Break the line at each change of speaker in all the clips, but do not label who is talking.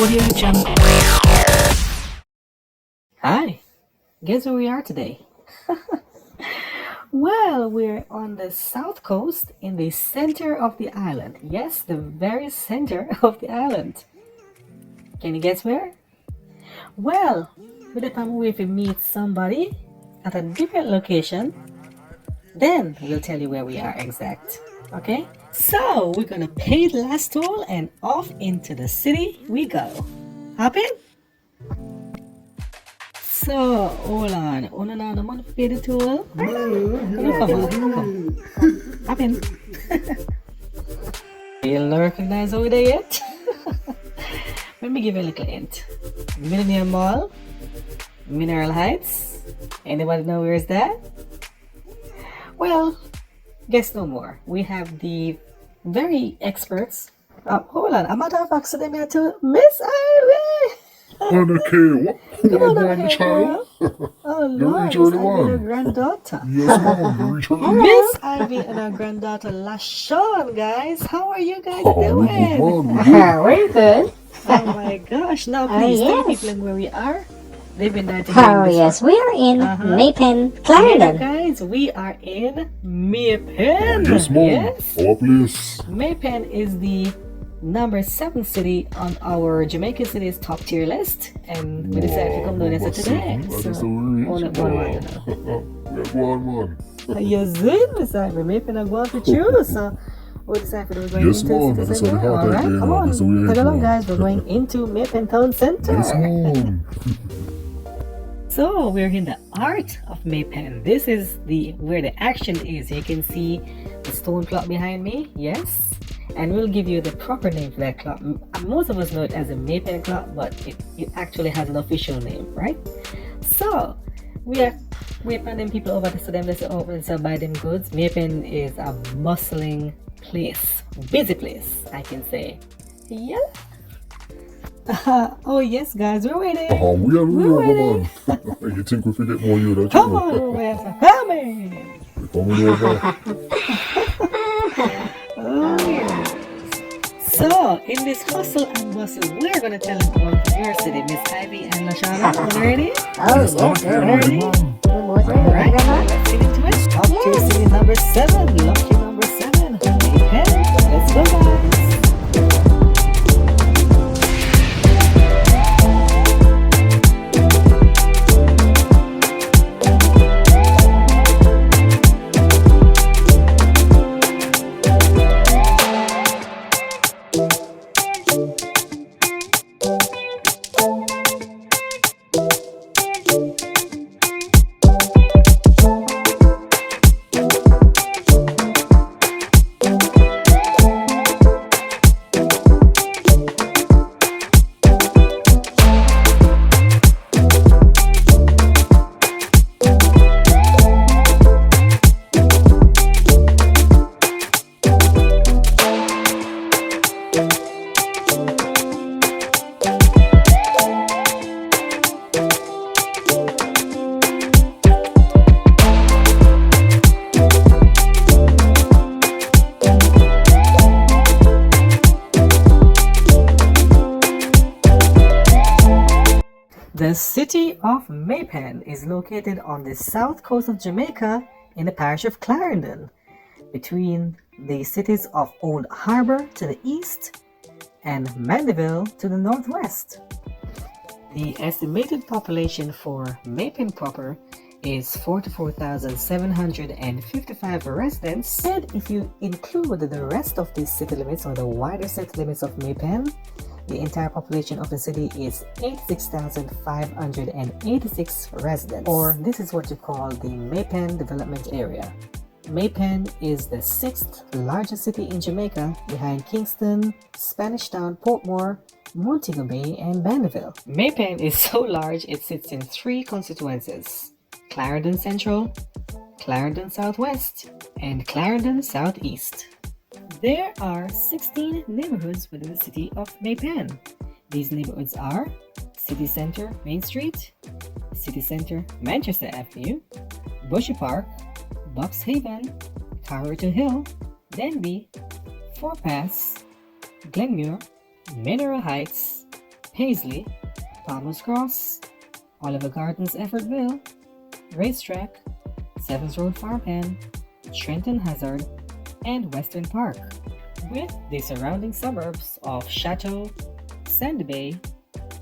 Audio Jungle. Hi, guess where we are today? Well, we're on the south coast in the center of the island. Yes, the very center of the island. Can you guess where? Well, by the time we meet somebody at a different location, then we'll tell you where we are exact. Okay? So we're gonna pay the last toll and off into the city we go. Hop in? So, hold on. Oh, no, I'm gonna pay the toll. Come. Hop in. You'll recognize over there yet? Let me give you a little hint. Millennium Mall, Mineral Heights. Anybody know where is that? Well, guess no more. We have the very experts. Hold on, I'm out of accident to Miss Ivey.
Ava-Kay, what?
Come on
I'm
over here,
child.
Oh
You
Lord,
reach
Miss
early
Ivey and her
one.
granddaughter.
Yes, ma'am. You reach early one.
Miss Ivy and her granddaughter LaSharah, guys. How are you guys
Oh, we good,
doing?
man. We good.
We're good.
Oh my gosh. Now please tell
yes.
people where we are. They've been there to
Oh, yes. We are in May
Yeah,
Clarendon.
guys, we are in May Pen.
Yes, ma'am.
Yes.
Our place.
May Pen is the number 7 city on our Jamaican cities top tier list, and we decided to come down here today.
That's
So,
the way it is. Yeah, go on, man.
you zoom, Miss Ivy. May Pen are going to choose. So, we decided we're going
Yes,
into
ma'am.
the
That's
city
how
center.
the hard
Alright,
day,
come
man.
on.
That's the way it
Tag
is,
along,
man.
guys. We're going into May Pen Town Center.
Yes, ma'am.
So we're in the art of May Pen. This is where the action is. You can see the stone clock behind me. Yes, and we'll give you the proper name for that clock. Most of us know it as a May Pen clock, but it actually has an official name, right? So we're pending people over to see them. Let's open to buy them goods. May Pen is a bustling place, busy place, I can say. Yeah. Oh yes, guys, we're waiting.
We are
We're
over, man. You think we forget more you, don't you?
Come on over here, so come in.
We're coming over.
So, in this hustle and bustle, we're going to tell them about your city, Miss Ivy and LaSharah. You ready?
Oh, yes. We're ready.
Ma'am.
We're both ready.
Alright, let's get into it. Top tier city number 7, lucky number 7, May Pen. Let's go, guys. The city of May Pen is located on the south coast of Jamaica in the parish of Clarendon, between the cities of Old Harbour to the east and Mandeville to the northwest. The estimated population for May Pen proper is 44,755 residents, and if you include the rest of the city limits or the wider city limits of May Pen, the entire population of the city is 86,586 residents, or this is what you call the May Pen development area. May Pen is the 6th largest city in Jamaica, behind Kingston, Spanish Town, Portmore, Montego Bay, and Mandeville. May Pen is so large it sits in 3 constituencies: Clarendon Central, Clarendon Southwest, and Clarendon Southeast. There are 16 neighborhoods within the city of May Pen. These neighborhoods are City Center, Main Street, City Center, Manchester Avenue, Bushy Park, Box Haven, Carrollton Hill, Denby, Forepass, Glenmuir, Mineral Heights, Paisley, Palmer's Cross, Oliver Gardens Effortville, Racetrack, Sevens Road Farm Pen, Trenton Hazard, and Western Park, with the surrounding suburbs of Chateau, Sandy Bay,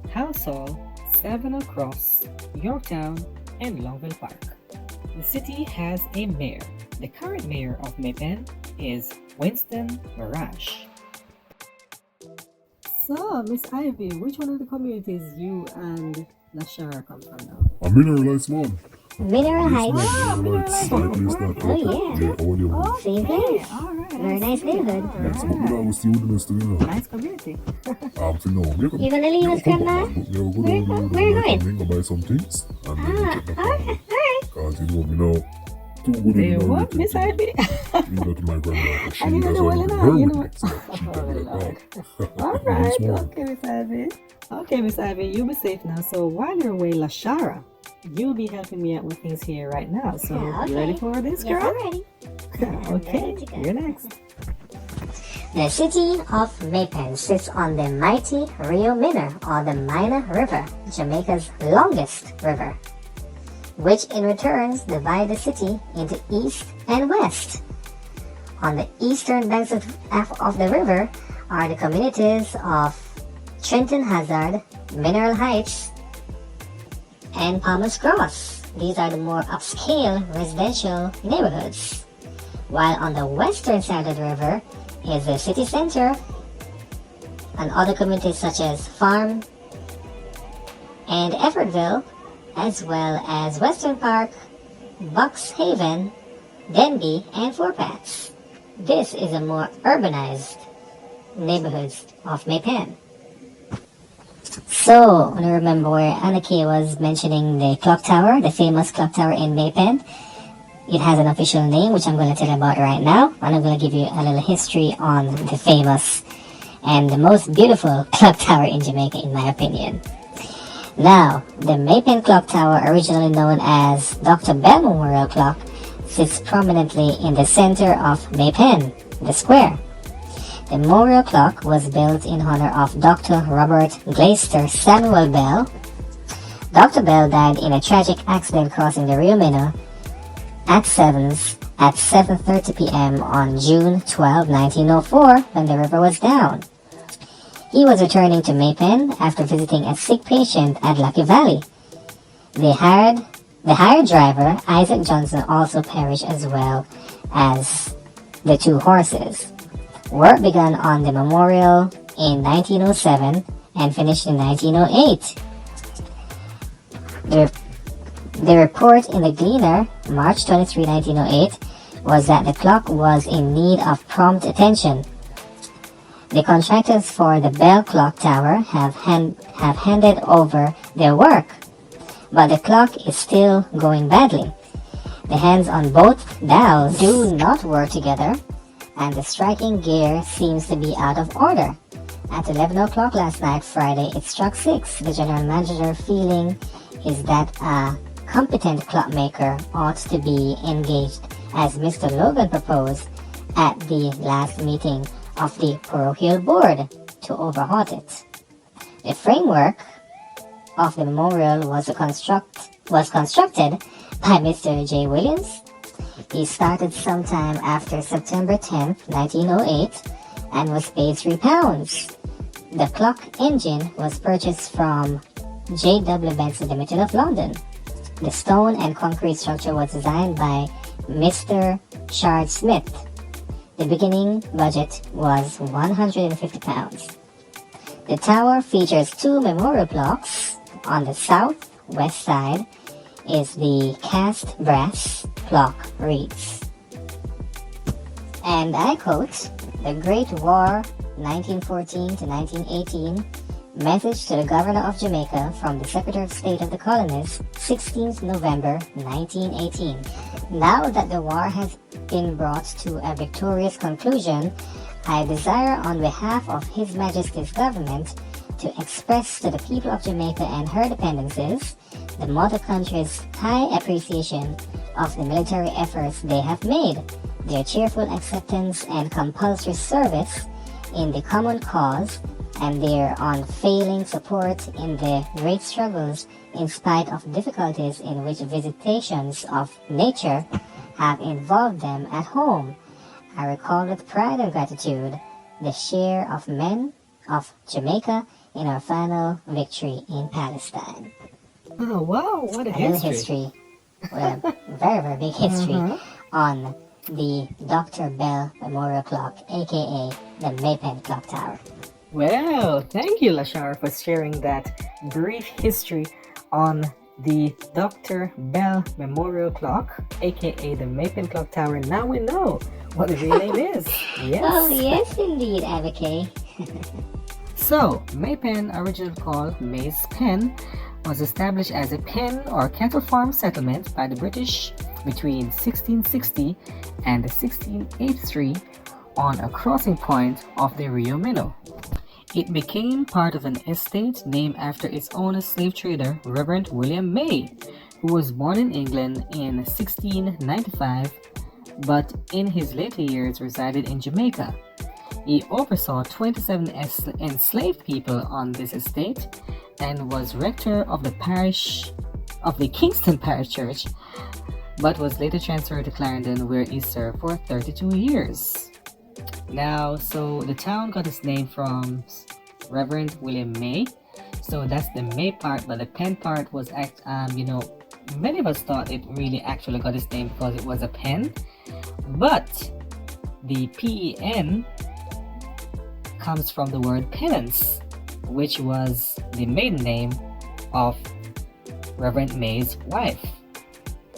Halsall, Savannah Cross, Yorktown, and Longville Park. The city has a mayor. The current mayor of May Pen is Winston Marash. So, Miss Ivy, which one of the communities you and LaSharah come from now?
A mineralized man.
Mineral Heights.
Mineralized.
Oh, yeah.
All your
Same place.
Alright.
Very nice neighborhood.
That's what we always do with us, you know.
Nice community.
For now.
You gonna leave us, Grandma?
Where
you going?
Go buy some things. And then we check the
Alright.
Because you know, too good
Hey,
in
what, Miss Ivy?
You know, to my grandmother. She
I didn't
has
know
already
well enough,
heard
you
with
know.
me. So she
Oh,
can
Lord.
like,
Alright,
small.
okay, Miss Ivy. Okay, Miss Ivy, you be safe now. So while you're away, LaSharah, you'll be helping me out with things here right now. So
Yeah, okay.
you ready for this,
Yes,
girl?
I'm ready.
Okay,
ready to go.
you're next.
The city of May Pen sits on the mighty Rio Minho, or the Minor River, Jamaica's longest river, which in return divide the city into east and west. On the eastern banks of the river are the communities of Trenton Hazard, Mineral Heights, and Palmer's Cross. These are the more upscale residential neighborhoods. While on the western side of the river is the city center and other communities such as Farm and Effortville, as well as Western Park, Bucks Haven, Denby, and Four Paths. This is a more urbanized neighborhoods of May Pen. So, I remember where Ava-Kay was mentioning the clock tower, the famous clock tower in May Pen. It has an official name, which I'm going to tell you about right now, and I'm going to give you a little history on the famous and the most beautiful clock tower in Jamaica, in my opinion. Now, the May Pen clock tower, originally known as Dr. Bell Memorial Clock, sits prominently in the center of May Pen, the square. The memorial clock was built in honor of Dr. Robert Glaister Samuel Bell. Dr. Bell died in a tragic accident crossing the Rio Minho at 7:30 p.m. on June 12, 1904, when the river was down. He was returning to May Pen after visiting a sick patient at Lucky Valley. The hired driver, Isaac Johnson, also perished, as well as the two horses. Work began on the memorial in 1907 and finished in 1908. The report in the Gleaner, March 23, 1908, was that the clock was in need of prompt attention. The contractors for the Bell Clock Tower have handed over their work, but the clock is still going badly. The hands on both dials do not work together, and the striking gear seems to be out of order. At 11 o'clock last night, Friday, it struck 6. The general manager feeling is that a competent clockmaker ought to be engaged, as Mr. Logan proposed at the last meeting of the parochial board, to overhaul it. The framework of the memorial was constructed by Mr. J. Williams. He started sometime after September 10, 1908, and was paid £3. The clock engine was purchased from J. W. Benson Limited of London. The stone and concrete structure was designed by Mr. Shard Smith. The beginning budget was £150. The tower features two memorial blocks. On the south-west side is the cast brass clock reads, and I quote, "The Great War 1914 to 1918, message to the Governor of Jamaica from the Secretary of State of the Colonies, 16th November 1918. Now that the war has been brought to a victorious conclusion, I desire on behalf of His Majesty's government to express to the people of Jamaica and her dependencies the mother country's high appreciation of the military efforts they have made, their cheerful acceptance and compulsory service in the common cause, and their unfailing support in the great struggles in spite of difficulties in which visitations of nature have involved them at home. I recall with pride and gratitude the share of men of Jamaica in our final victory in Palestine.
Oh, wow, what a
little
history.
Well, very, very big history on the Dr. Bell Memorial Clock, aka the May Pen Clock Tower.
Well, thank you, LaSharah, for sharing that brief history on the Dr. Bell Memorial Clock, aka the May Pen Clock Tower. Now we know what the real name is. Yes.
Oh, yes, indeed, Ava-Kay.
So, May Pen, originally called May's Pen, was established as a pen or cattle farm settlement by the British between 1660 and 1683 on a crossing point of the Rio Minho. It became part of an estate named after its owner, slave trader Reverend William May, who was born in England in 1695, but in his later years resided in Jamaica. He oversaw 27 enslaved people on this estate and was rector of the parish of the Kingston Parish Church, but was later transferred to Clarendon, where he served for 32 years. Now, so the town got its name from Reverend William May. So that's the May part, but the pen part was many of us thought it really actually got its name because it was a pen, but the PEN comes from the word penance, which was the maiden name of Reverend May's wife.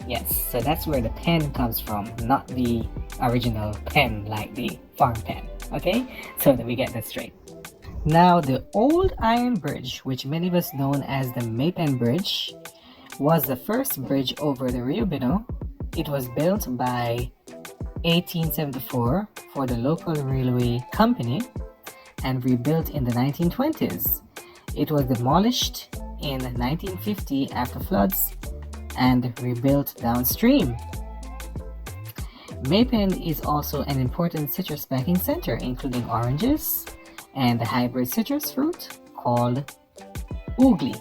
Yes, so that's where the pen comes from, not the original pen like the farm pen. Okay, so that we get that straight. Now, the old iron bridge, which many of us know as the May Pen Bridge, was the first bridge over the Rio Minho. It was built by 1874 for the local railway company and rebuilt in the 1920s. It was demolished in 1950 after floods and rebuilt downstream. May Pen is also an important citrus packing center, including oranges and the hybrid citrus fruit called oogly.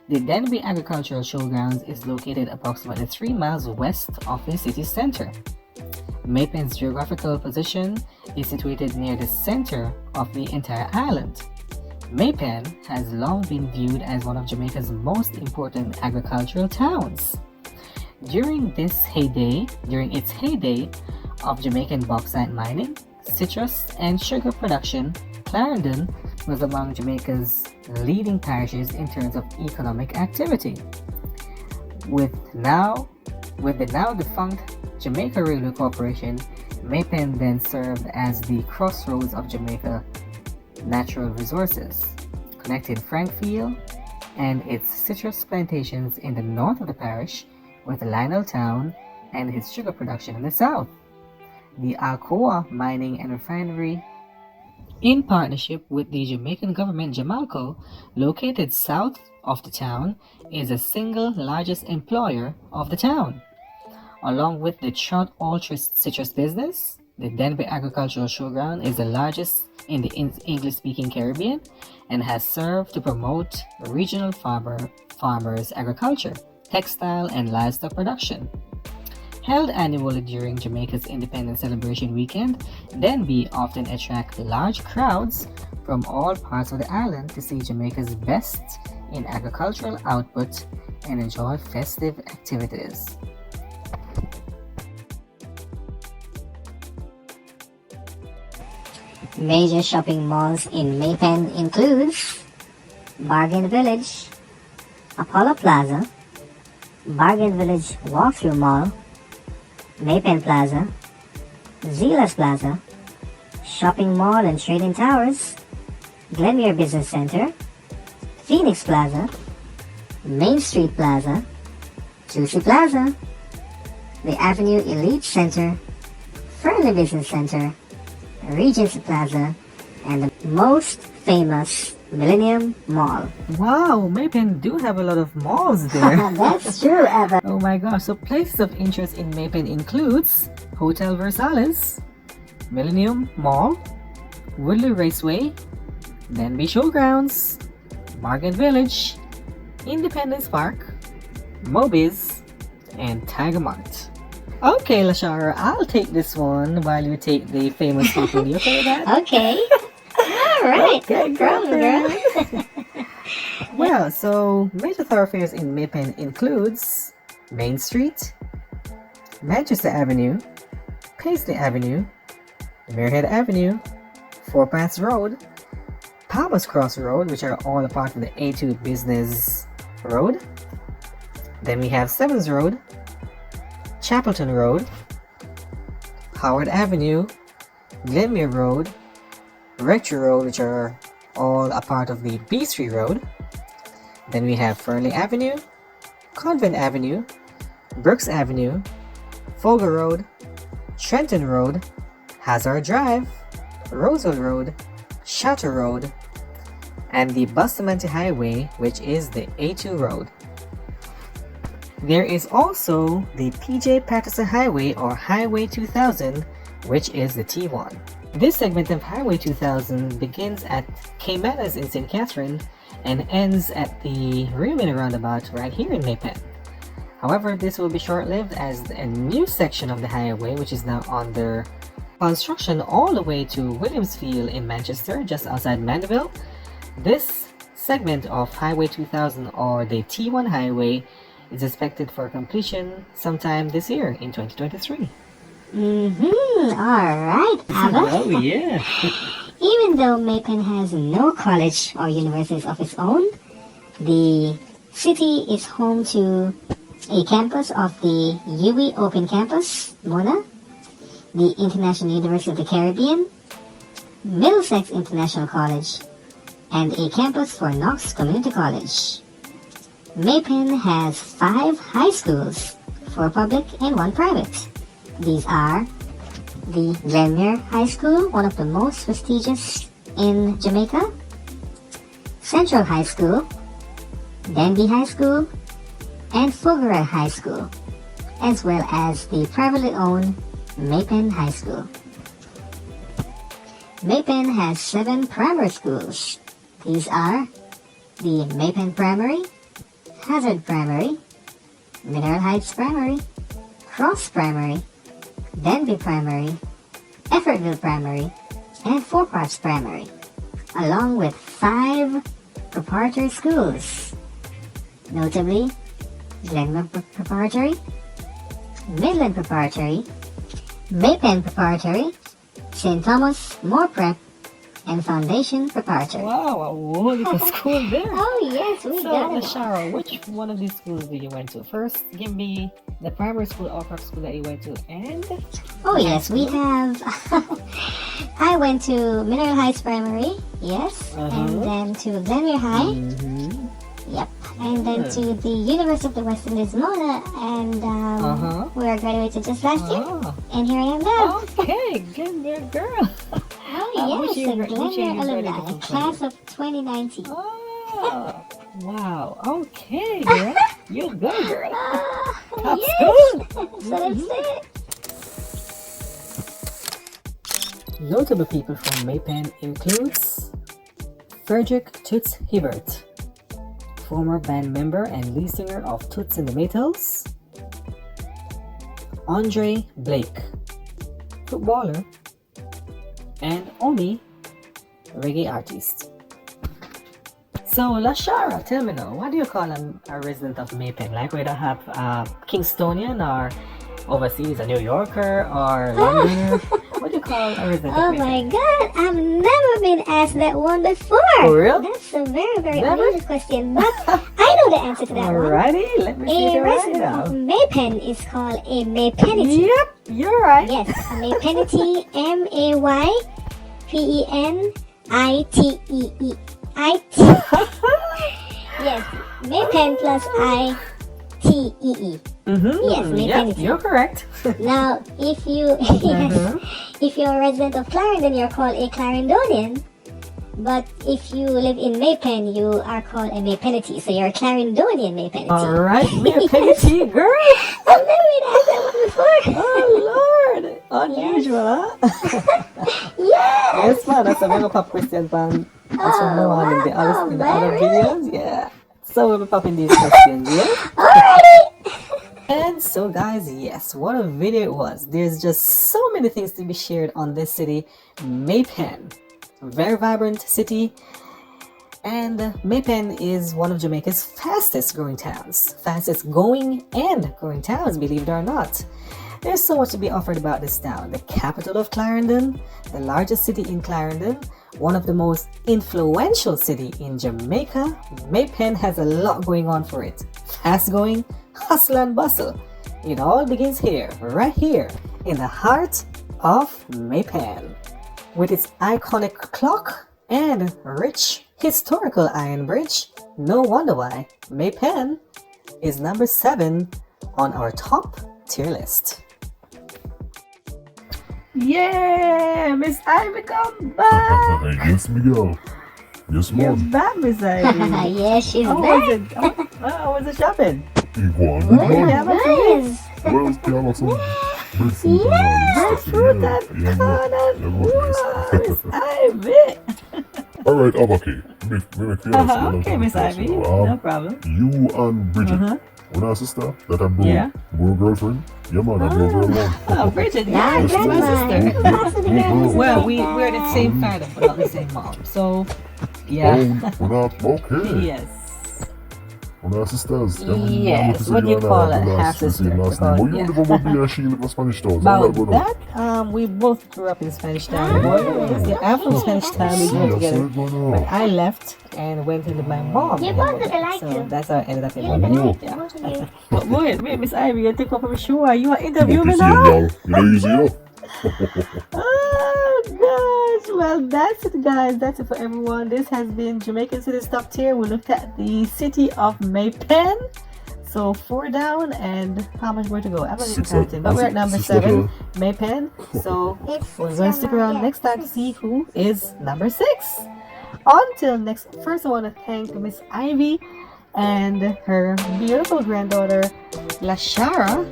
The Denby Agricultural Showgrounds is located approximately 3 miles west of the city center. May Pen's geographical position is situated near the center of the entire island. May Pen has long been viewed as one of Jamaica's most important agricultural towns. During its heyday of Jamaican bauxite mining, citrus, and sugar production, Clarendon was among Jamaica's leading parishes in terms of economic activity. With the now defunct Jamaica Railway Corporation, May Pen then served as the crossroads of Jamaica natural resources, connecting Frankfield and its citrus plantations in the north of the parish with Lionel Town and its sugar production in the south. The Alcoa Mining and Refinery, in partnership with the Jamaican government Jamalco, located south of the town, is the single largest employer of the town. Along with the trout oil citrus business, the Denby Agricultural Showground is the largest in the English-speaking Caribbean and has served to promote regional farmers' agriculture, textile, and livestock production. Held annually during Jamaica's Independence Celebration weekend, Denby often attracts large crowds from all parts of the island to see Jamaica's best in agricultural output and enjoy festive activities.
Major shopping malls in May Pen includes Bargain Village, Apollo Plaza, Bargain Village Walkthrough Mall, May Pen Plaza, Zilas Plaza, Shopping Mall and Trading Towers, Glenmere Business Center, Phoenix Plaza, Main Street Plaza, Juicy Plaza, the Avenue Elite Center, Fernley Business Center, Regency Plaza, and the most famous Millennium Mall.
Wow, May Pen do have a lot of malls there.
That's true, Eva.
Oh my gosh, so places of interest in May Pen includes Hotel Versailles, Millennium Mall, Woodley Raceway, Denby Showgrounds, Market Village, Independence Park, Mobi's, and Tiger Mart. Okay, LaSharah, I'll take this one while you take the famous people. You okay with that?
Okay. Alright,
Okay,
no problem, girl.
Well, so major thoroughfares in May Pen includes Main Street, Manchester Avenue, Paisley Avenue, Muirhead Avenue, Four Paths Road, Palmer's Cross Road, which are all a part of the A2 Business Road. Then we have Sevens Road, Chapelton Road, Howard Avenue, Glenmere Road, Rectory Road, which are all a part of the B Street Road. Then we have Fernley Avenue, Convent Avenue, Brooks Avenue, Folger Road, Trenton Road, Hazard Drive, Roseville Road, Shatter Road, and the Bustamante Highway, which is the A2 road. There is also the PJ Patterson Highway or Highway 2000, which is the T1. This segment of Highway 2000 begins at Caymanas in St. Catherine and ends at the Rio Minho roundabout right here in May Pen. However, this will be short-lived as a new section of the highway, which is now under construction all the way to Williamsfield in Manchester, just outside Mandeville. This segment of Highway 2000 or the T1 highway is expected for completion sometime this year in 2023.
Alright, Ava.
Oh yeah.
Even though May Pen has no college or universities of its own, the city is home to a campus of the UWI Open Campus, MONA, the International University of the Caribbean, Middlesex International College, and a campus for Knox Community College. May Pen has 5 high schools, 4 public and 1 private. These are the Glenmere High School, one of the most prestigious in Jamaica, Central High School, Denby High School, and Fogarah High School, as well as the privately owned May Pen High School. May Pen has 7 primary schools. These are the May Pen Primary, Hazard Primary, Mineral Heights Primary, Cross Primary, Denby Primary, Effortville Primary, and Four Paths Primary, along with 5 preparatory schools, notably Glenmere Preparatory, Midland Preparatory, May Pen Preparatory, St. Thomas More Prep, and Foundation Preparatory.
Wow, a whole little school there.
Oh yes, we
So,
got it.
LaSharah, which one of these schools did you went to? First, give me the primary school or prep school that you went to, and
Oh yes, we have. I went to Mineral Heights Primary, yes, and then to Glenmere High, yep, and then to the University of the West Indies, MONA, and where I graduated just last year, and here I am now.
Okay, Glenmere girl.
Oh
which
yes,
year-
a
which year you
Glenmere
graduated
alumni,
from
class of 2019.
Oh, wow. Okay, girl. You go, girl. Top
Yes,
school.
so that's it.
Notable people from May Pen includes Frederick Toots Hibbert, former band member and lead singer of Toots and the Maytals. Andre Blake, footballer. And Omi, reggae artist. So, LaSharah, tell me now, what do you call a resident of May Pen? Like, we don't have Kingstonian or overseas, a New Yorker or Londoner? What do you call a resident
Oh
of May
my
Pen?
god, I've never been asked that one before.
For real?
That's a very, very
Never?
amazing question, but I know the answer to that one.
Alrighty, let me see if
A
you're right
resident
now.
of May Pen is called a May Penite.
Yep, you're right.
Yes, a May Penite, M-A-Y-P-E-N-I-T-E-E. Yes, May Pen plus I-T-E-E. Yes, May
Yep,
Penite.
you're correct.
Now, if you if you're a resident of Clarendon, you're called a Clarendonian. But if you live in May Pen, you are called a May Penite. So you're a Clarendonian May Penite.
Alright, May Penite, girl.
I've never been asked that one before.
Oh Lord, unusual, huh?
Yes.
Yes, man, that's a very pop question from as from now on in the other videos. Yeah. So we'll be popping these questions, yeah? And so guys, yes, what a video it was. There's just so many things to be shared on this city, May Pen. Very vibrant city. And May Pen is one of Jamaica's fastest growing towns. Fastest going and growing towns, believe it or not. There's so much to be offered about this town. The capital of Clarendon, the largest city in Clarendon, one of the most influential city in Jamaica. May Pen has a lot going on for it. Fast going, hustle and bustle. It all begins here, right here, in the heart of May Pen. With its iconic clock and rich historical iron bridge, no wonder why May Pen is number 7 on our top tier list. Yeah, Miss Ivy, come back.
Yes, Miguel. Yes,
You're
ma'am.
back, Miss Ivy.
Yeah, she's
How
back.
was it? How was the shopping?
Go on,
Very
go on.
Yeah, but
nice.
Where's the some breadfruit and all this stuff?
fruit
Yeah,
and
yeah,
corn
yeah,
and Miss Ivy.
All right, Ava-Kay. Me make you ask you
Okay, Miss
question.
Ivy.
So,
No problem.
you and Bridget, one our sister that I bro,
Yeah.
bro girlfriend. Yeah, man, I bro girl one.
Oh, Bridget,
Yeah,
yeah, she's my
grandma.
sister.
Pass it again.
Well, we're the same father, but not the same mom. So, yeah.
Oh, okay.
Yes.
One our sisters.
Yes, what do you call it? Half-sister,
Last
because-
name. Well, you
yeah.
live over there, she live in Spanish town.
About that, we both grew up in Spanish Town. Yeah, I'm from Spanish Town. We grew up together. But I left and went into my mom.
You both look alike
So
too.
that's how I ended up in
You look
my
alike.
Yeah.
Both of you.
But wait, Miss Ivy, you take off of sure. You are interviewing me
You
now?
know, easy up.
Oh gosh, well that's it guys, that's it for everyone. This has been Jamaican City's Top Tier. We looked at the city of May Pen. So 4 down and how much more to go? I'm not even
Six
counting, but we're at number
six
7,
level.
May Pen. So
It's
we're going to stick around next time to see who is number 6. Until next, first I want to thank Miss Ivy and her beautiful granddaughter LaSharah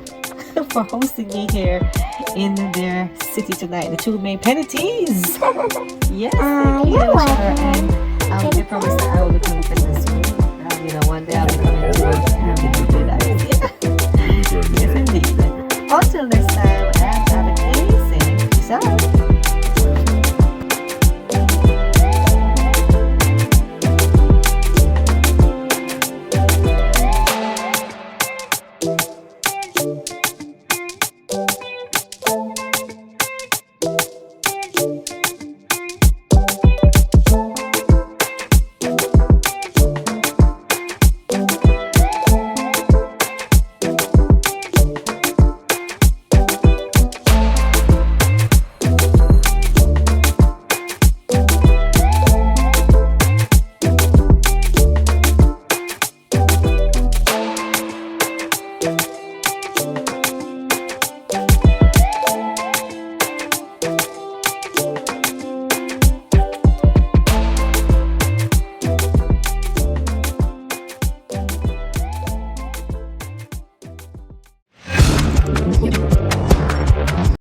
for hosting me here in their city tonight. The two May Penites. Yes, thank you,
you're
LaSharah, and I promise that I will look